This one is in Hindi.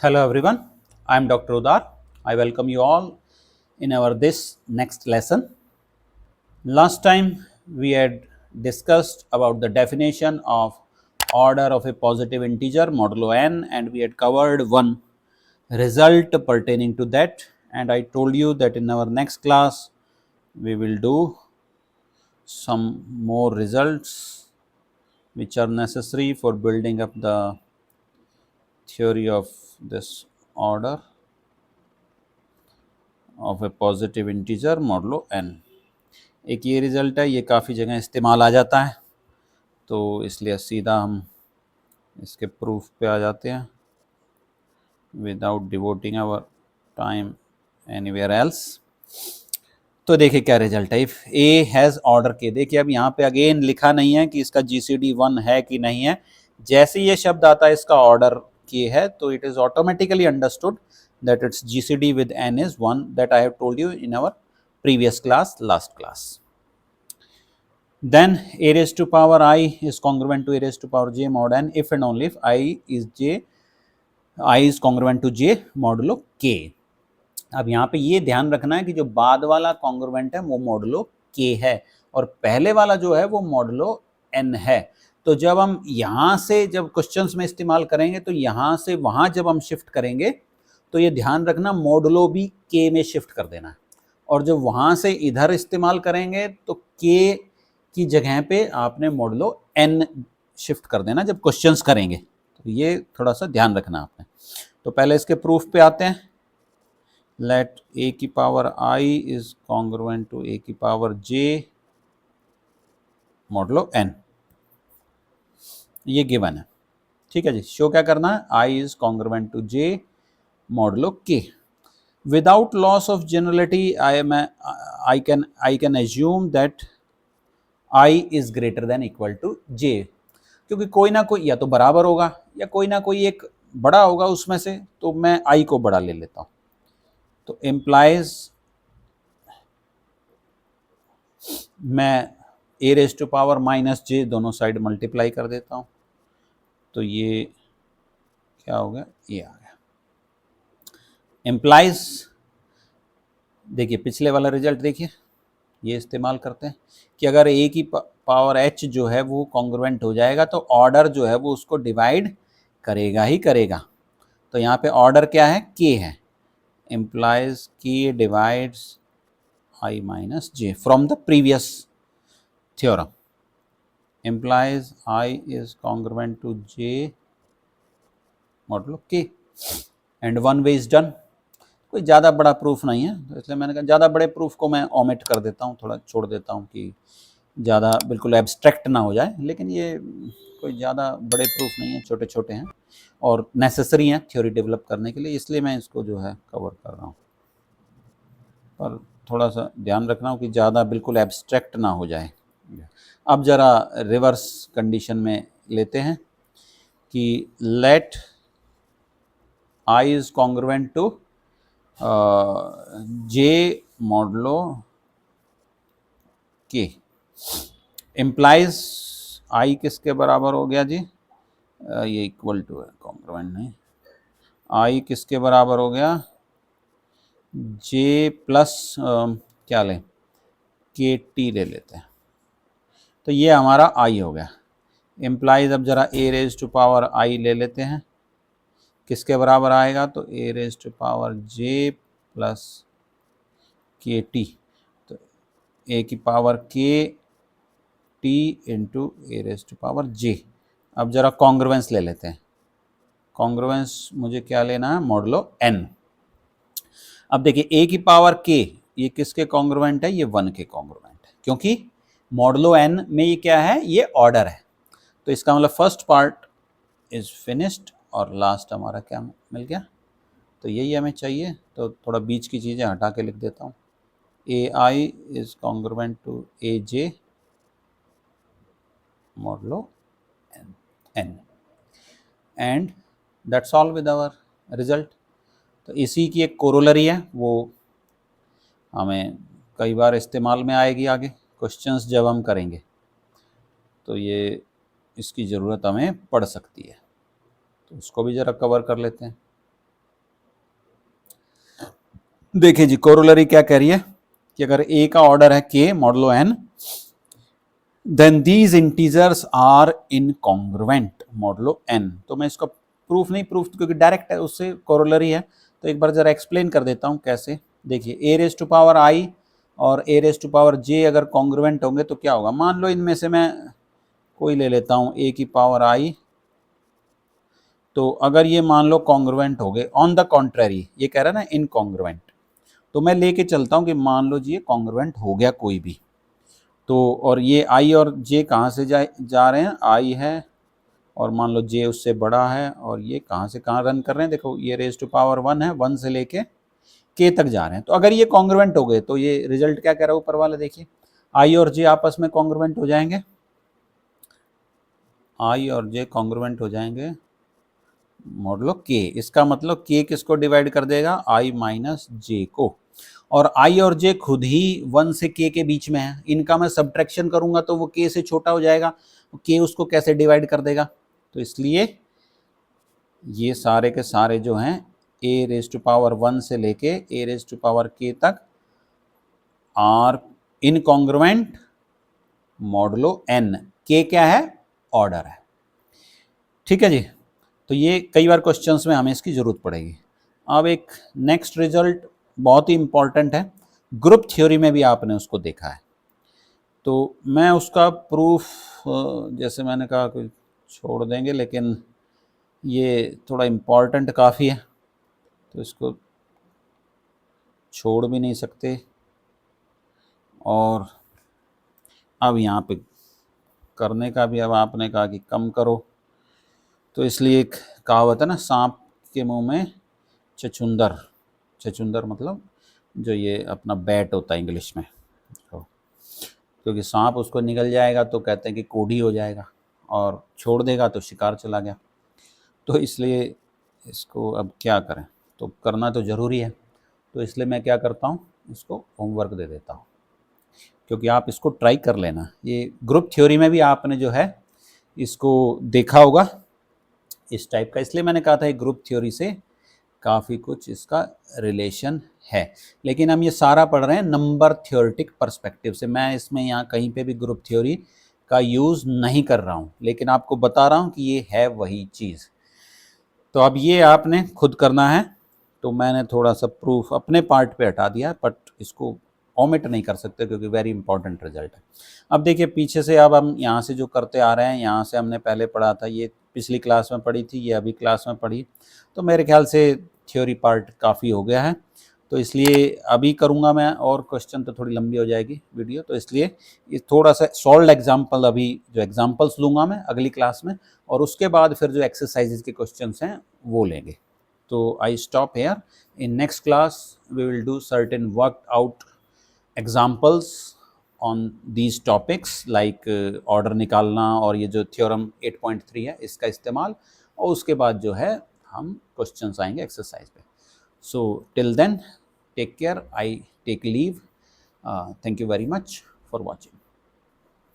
Hello everyone, I am Dr. Udar. I welcome you all in our this next lesson. Last time we had discussed about the definition of order of a positive integer modulo n, and we had covered one result pertaining to that, and I told you that in our next class we will do some more results which are necessary for building up the theory of this order of a positive integer modulo n. एक ये रिज़ल्ट है, ये काफ़ी जगह इस्तेमाल आ जाता है, तो इसलिए सीधा हम इसके प्रूफ पे आ जाते हैं without devoting our time anywhere else. तो देखिए क्या रिजल्ट है, इफ़ ए हैज़ ऑर्डर के। देखिए अब यहाँ पे अगेन लिखा नहीं है कि इसका जीसीडी 1 है कि नहीं है। जैसे ये शब्द आता है इसका ऑर्डर के है, तो it is automatically understood that its GCD with n is 1, that I have told you in our previous class, last class. Then a raised to power I is congruent to a raised to power j mod n if and only if I is congruent to j modulo k. अब यहाँ पे ये ध्यान रखना है कि जो बाद वाला कॉन्ग्रुएंट है वो मॉडुलो k है और पहले वाला जो है वो मॉडुलो n है। तो जब हम यहाँ से जब क्वेश्चंस में इस्तेमाल करेंगे तो यहाँ से वहाँ जब हम शिफ्ट करेंगे तो ये ध्यान रखना मॉडुलो भी k में शिफ्ट कर देना है, और जब वहाँ से इधर इस्तेमाल करेंगे तो k की जगह पे आपने मॉडुलो n शिफ्ट कर देना जब क्वेश्चंस करेंगे। तो ये थोड़ा सा ध्यान रखना आपने। तो पहले इसके प्रूफ पे आते हैं। लेट a की power I is congruent to a की पावर j मॉडुलो n, ये गिवन है। ठीक है जी, शो क्या करना है, I is congruent to j modulo k. Without loss of generality, I can assume that I is greater than equal to j, क्योंकि कोई ना कोई या तो बराबर होगा या कोई ना कोई एक बड़ा होगा उसमें से, तो मैं I को बड़ा ले लेता हूं। तो implies मैं a raised to power minus j दोनों साइड मल्टीप्लाई कर देता हूं, तो ये क्या हो गया, ये आ गया। implies, देखिए पिछले वाला रिजल्ट देखिए, ये इस्तेमाल करते हैं कि अगर a की पावर h जो है वो कॉन्ग्रुएंट हो जाएगा तो ऑर्डर जो है वो उसको डिवाइड करेगा ही करेगा। तो यहाँ पे ऑर्डर क्या है, k है, implies k divides I minus j from the previous theorem, implies I is congruent to j modulo k and one way is done। कोई ज़्यादा बड़ा प्रूफ नहीं है, तो इसलिए मैंने कहा ज़्यादा बड़े प्रूफ को मैं ओमिट कर देता हूँ, थोड़ा छोड़ देता हूँ कि ज़्यादा बिल्कुल एब्स्ट्रैक्ट ना हो जाए। लेकिन ये कोई ज़्यादा बड़े प्रूफ नहीं है, छोटे छोटे हैं और नेसेसरी हैं थ्योरी डेवलप करने के लिए, इसलिए मैं इसको जो है कवर कर रहा हूँ। पर थोड़ा सा ध्यान रखना हो कि ज़्यादा बिल्कुल एब्स्ट्रैक्ट ना हो जाए। अब ज़रा रिवर्स कंडीशन में लेते हैं कि let I is congruent to j modulo k, implies I किसके बराबर हो गया जी, ये इक्वल टू है, कॉन्ग्रुएंट नहीं, I किसके बराबर हो गया, j प्लस क्या लें, के टी ले लेते हैं, तो ये हमारा I हो गया। इम्प्लाइज अब जरा a raise to power I ले लेते हैं, किसके बराबर आएगा, तो a raise to power j plus k t, तो a की power k t into a raise to power j। अब जरा कॉन्ग्रुएंस ले लेते हैं, कॉन्ग्रुएंस मुझे क्या लेना है, मॉडुलो n। अब देखिए a की पावर k ये किसके कॉन्ग्रुएंट है, ये 1 के कॉन्ग्रुएंट है, क्योंकि मॉडुलो n में ये क्या है, ये ऑर्डर है। तो इसका मतलब फर्स्ट पार्ट इज फिनिश्ड और लास्ट हमारा क्या मिल गया, तो यही हमें चाहिए। तो थोड़ा बीच की चीज़ें हटा के लिख देता हूँ, a i is congruent to a j modulo n and that's all with our result। तो इसी की एक कोरोलरी है, वो हमें कई बार इस्तेमाल में आएगी आगे क्वेश्चंस जब हम करेंगे, तो ये इसकी ज़रूरत हमें पड़ सकती है, तो उसको भी ज़रा कवर कर लेते हैं। देखिए जी, कोरोलरी क्या कह रही है कि अगर a का ऑर्डर है k modulo n, then these integers are incongruent modulo n। तो मैं इसका प्रूफ नहीं, प्रूफ क्योंकि डायरेक्ट है, उससे कोरोलरी है, तो एक बार जरा एक्सप्लेन कर देता हूं कैसे। देखिए a raise to power i और a raise to power j अगर कॉन्ग्रुएंट होंगे तो क्या होगा। मान लो इनमें से मैं कोई ले लेता हूं a की पावर i, तो अगर ये मान लो कॉन्ग्रुएंट हो गए, ऑन द कॉन्ट्रेरी ये कह रहा है ना इनकॉन्ग्रुएंट, तो मैं लेके चलता हूं कि मान लो जी ये कॉन्ग्रुएंट हो गया कोई भी, तो और ये i और j कहाँ से जा रहे हैं, i है और मान लो j उससे बड़ा है, और ये कहाँ से कहाँ रन कर रहे हैं, देखो ये रेज टू पावर 1 है, 1 से लेके k तक जा रहे हैं। तो अगर ये कॉन्ग्रुएंट हो गए तो ये रिजल्ट क्या कह रहा है ऊपर वाला, देखिए i और j आपस में कॉन्ग्रुएंट हो जाएंगे, i और j कॉन्ग्रुएंट हो जाएंगे मॉडलो k। इसका मतलब k किसको डिवाइड कर देगा, i माइनस j को, और i और j खुद ही 1 से k के बीच में है, इनका मैं सब्ट्रैक्शन करूंगा तो वो k से छोटा हो जाएगा, k उसको कैसे डिवाइड कर देगा। तो इसलिए ये सारे के सारे जो हैं a रेज टू पावर 1 से लेके a raise to power k तक are incongruent modulo n। k क्या है, ऑर्डर है, ठीक है जी। तो ये कई बार क्वेश्चंस में हमें इसकी जरूरत पड़ेगी। अब एक नेक्स्ट रिजल्ट बहुत ही इंपॉर्टेंट है, ग्रुप थ्योरी में भी आपने उसको देखा है, तो मैं उसका प्रूफ जैसे मैंने कहा कि छोड़ देंगे, लेकिन ये थोड़ा इम्पॉर्टेंट काफ़ी है तो इसको छोड़ भी नहीं सकते। और अब यहाँ पे करने का भी, अब आपने कहा कि कम करो, तो इसलिए एक कहावत है ना, सांप के मुंह में छछूंदर, छछूंदर मतलब जो ये अपना बैट होता है इंग्लिश में, तो क्योंकि सांप उसको निगल जाएगा तो कहते हैं कि कोढ़ी हो जाएगा, और छोड़ देगा तो शिकार चला गया। तो इसलिए इसको अब क्या करें, तो करना तो ज़रूरी है, तो इसलिए मैं क्या करता हूँ, इसको होमवर्क दे देता हूँ, क्योंकि आप इसको ट्राई कर लेना। ये ग्रुप थ्योरी में भी आपने जो है इसको देखा होगा इस टाइप का, इसलिए मैंने कहा था ये ग्रुप थ्योरी से काफ़ी कुछ इसका रिलेशन है। लेकिन हम ये सारा पढ़ रहे हैं नंबर थ्योरेटिक पर्सपेक्टिव से, मैं इसमें यहाँ कहीं पे भी ग्रुप थ्योरी का यूज़ नहीं कर रहा हूँ, लेकिन आपको बता रहा हूँ कि ये है वही चीज़। तो अब ये आपने खुद करना है, तो मैंने थोड़ा सा प्रूफ अपने पार्ट पे हटा दिया, बट इसको ओमिट नहीं कर सकते क्योंकि वेरी इंपॉर्टेंट रिजल्ट है। अब देखिए पीछे से, अब हम यहाँ से जो करते आ रहे हैं, यहाँ से हमने पहले पढ़ा था, ये पिछली क्लास में पढ़ी थी, ये अभी क्लास में पढ़ी, तो मेरे ख्याल से थ्योरी पार्ट काफ़ी हो गया है, तो इसलिए अभी करूँगा मैं, और क्वेश्चन तो थोड़ी लंबी हो जाएगी वीडियो, तो इसलिए ये थोड़ा सा सॉल्व एग्जाम्पल, अभी जो एग्जाम्पल्स लूँगा मैं अगली क्लास में, और उसके बाद फिर जो एक्सरसाइजेज के क्वेश्चंस हैं वो लेंगे। तो I stop here, in next class we will do certain work out examples on these topics like order निकालना, और ये जो थ्योरम 8.3 है इसका इस्तेमाल, और उसके बाद जो है हम क्वेश्चंस आएंगे एक्सरसाइज पे। So till then take care, I take leave, thank you very much for watching.